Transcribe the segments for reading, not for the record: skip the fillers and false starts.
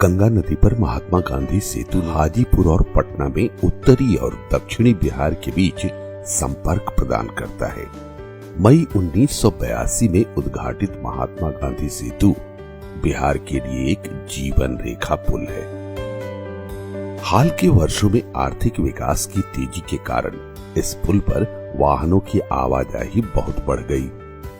गंगा नदी पर महात्मा गांधी सेतु हाजीपुर और पटना में उत्तरी और दक्षिणी बिहार के बीच संपर्क प्रदान करता है। मई 1982 में उद्घाटित महात्मा गांधी सेतु बिहार के लिए एक जीवन रेखा पुल है। हाल के वर्षों में आर्थिक विकास की तेजी के कारण इस पुल पर वाहनों की आवाजाही बहुत बढ़ गई,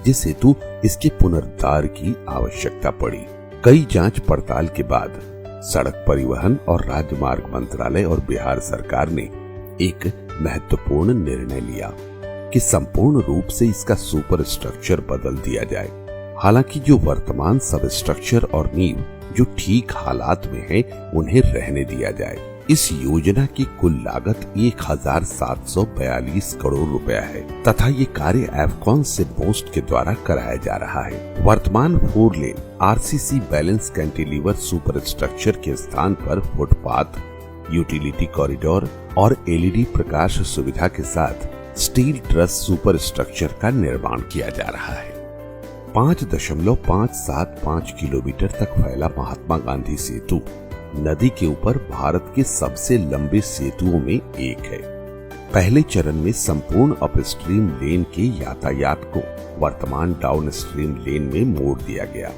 जिस हेतु इसके पुनरुद्धार की आवश्यकता पड़ी। कई जांच पड़ताल के बाद सड़क परिवहन और राजमार्ग मंत्रालय और बिहार सरकार ने एक महत्वपूर्ण निर्णय लिया कि संपूर्ण रूप से इसका सुपर स्ट्रक्चर बदल दिया जाए। हालांकि जो वर्तमान सब स्ट्रक्चर और नींव जो ठीक हालात में है उन्हें रहने दिया जाए। इस योजना की कुल लागत 1742 करोड़ रुपया है तथा ये कार्य एफकॉन से पोस्ट के द्वारा कराया जा रहा है। वर्तमान 4 lane RCC balance cantilever super structure के स्थान पर फुटपाथ, यूटिलिटी कॉरिडोर और एलईडी प्रकाश सुविधा के साथ स्टील ट्रस सुपर स्ट्रक्चर का निर्माण किया जा रहा है। 5.575 किलोमीटर तक फैला महात्मा गांधी सेतु नदी के ऊपर भारत के सबसे लंबे सेतुओं में एक है। पहले चरण में संपूर्ण अपस्ट्रीम लेन के यातायात को वर्तमान डाउन स्ट्रीम लेन में मोड़ दिया गया।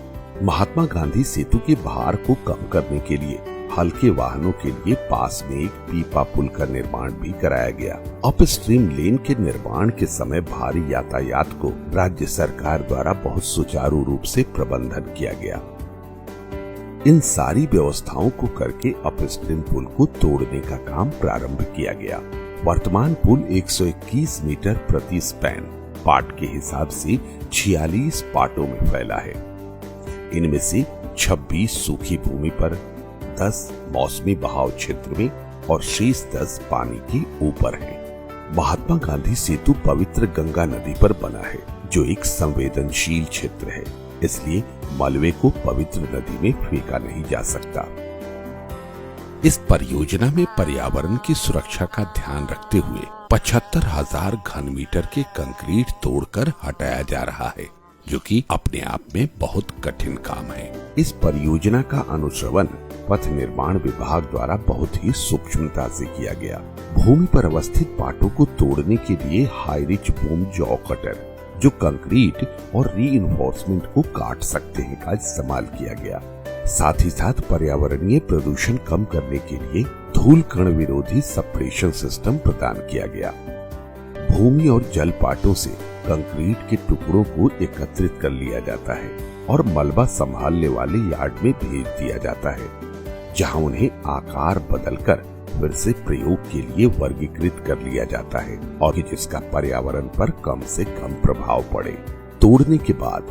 महात्मा गांधी सेतु के भार को कम करने के लिए हल्के वाहनों के लिए पास में एक पीपा पुल का निर्माण भी कराया गया। अपस्ट्रीम लेन के निर्माण के समय भारी यातायात को राज्य सरकार द्वारा बहुत सुचारू रूप से प्रबंधन किया गया। इन सारी व्यवस्थाओं को करके अपस्ट्रीम पुल को तोड़ने का काम प्रारंभ किया गया। वर्तमान पुल 121 मीटर प्रति स्पैन पाट के हिसाब से 46 पाटों में फैला है। इनमें से 26 सूखी भूमि पर, 10 मौसमी बहाव क्षेत्र में और शेष 10 पानी के ऊपर है। महात्मा गांधी सेतु पवित्र गंगा नदी पर बना है, जो एक संवेदनशील क्षेत्र है, इसलिए मलबे को पवित्र नदी में फेंका नहीं जा सकता। इस परियोजना में पर्यावरण की सुरक्षा का ध्यान रखते हुए 75,000 घन मीटर के कंक्रीट तोड़कर हटाया जा रहा है, जो कि अपने आप में बहुत कठिन काम है। इस परियोजना का अनुश्रवण पथ निर्माण विभाग द्वारा बहुत ही सूक्ष्मता से किया गया। भूमि पर अवस्थित पाटों को तोड़ने के लिए high rich boom jaw cutter, जो कंक्रीट और रीइंफोर्समेंट को काट सकते हैं, का इस्तेमाल किया गया। साथ ही साथ पर्यावरणीय प्रदूषण कम करने के लिए धूल कण विरोधी सप्रेशन सिस्टम प्रदान किया गया। भूमि और जल पाटों से कंक्रीट के टुकड़ों को एकत्रित कर लिया जाता है और मलबा संभालने वाले यार्ड में भेज दिया जाता है, जहां उन्हें आकार बदलकर फिर से प्रयोग के लिए वर्गीकृत कर लिया जाता है और जिसका पर्यावरण पर कम से कम प्रभाव पड़े। तोड़ने के बाद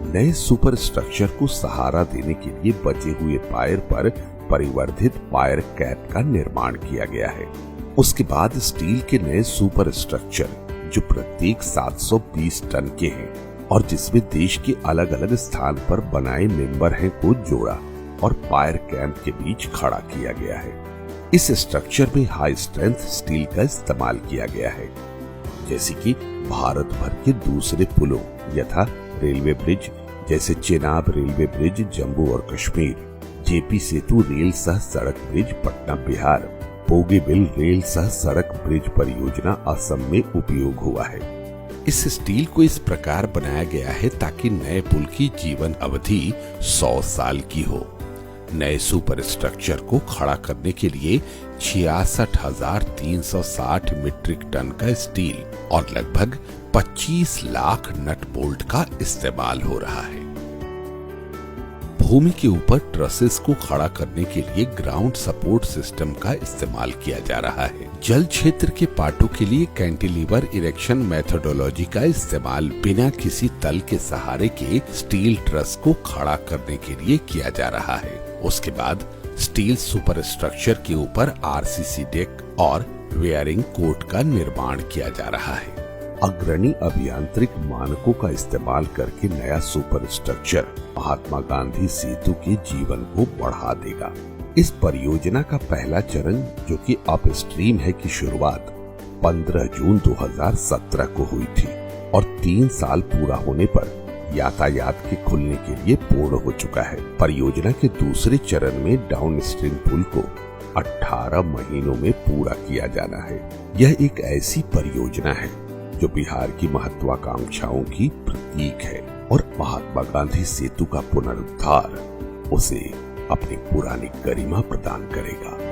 नए सुपर स्ट्रक्चर को सहारा देने के लिए बचे हुए पायर पर परिवर्धित पायर कैप का निर्माण किया गया है। उसके बाद स्टील के नए सुपर स्ट्रक्चर, जो प्रत्येक 720 टन के हैं और जिसमें देश के अलग अलग स्थान पर बनाए मेंबर हैं, को जोड़ा और पायर कैंप के बीच खड़ा किया गया है। इस स्ट्रक्चर में हाई स्ट्रेंथ स्टील का इस्तेमाल किया गया है, जैसे कि भारत भर के दूसरे पुलों यथा रेलवे ब्रिज जैसे चेनाब रेलवे ब्रिज जम्मू और कश्मीर, जेपी सेतु रेल सह सड़क ब्रिज पटना बिहार, बोगीबिल रेल सह सड़क ब्रिज परियोजना असम में उपयोग हुआ है। इस स्टील को इस प्रकार बनाया गया है ताकि नए पुल की जीवन अवधि 100 साल की हो। नए सुपर स्ट्रक्चर को खड़ा करने के लिए 66,360 मीट्रिक टन का स्टील और लगभग 25 लाख नट बोल्ट का इस्तेमाल हो रहा है। भूमि के ऊपर ट्रसेस को खड़ा करने के लिए ग्राउंड सपोर्ट सिस्टम का इस्तेमाल किया जा रहा है। जल क्षेत्र के पाटों के लिए कैंटिलीवर इरेक्शन मेथोडोलॉजी का इस्तेमाल बिना किसी तल के सहारे के स्टील ट्रस को खड़ा करने के लिए किया जा रहा है। उसके बाद स्टील सुपर स्ट्रक्चर के ऊपर आरसीसी डेक और वेयरिंग कोट का निर्माण किया जा रहा है। अग्रणी अभियांत्रिक मानकों का इस्तेमाल करके नया सुपर स्ट्रक्चर महात्मा गांधी सेतु के जीवन को बढ़ा देगा। इस परियोजना का पहला चरण, जो कि अपस्ट्रीम है, की शुरुआत 15 जून 2017 को हुई थी और 3 साल पूरा होने पर यातायात के खुलने के लिए पूर्ण हो चुका है। परियोजना के दूसरे चरण में डाउन स्ट्रीम पुल को 18 महीनों में पूरा किया जाना है। यह एक ऐसी परियोजना है जो बिहार की महत्वाकांक्षाओं की प्रतीक है और महात्मा गांधी सेतु का पुनरुद्धार उसे अपनी पुरानी गरिमा प्रदान करेगा।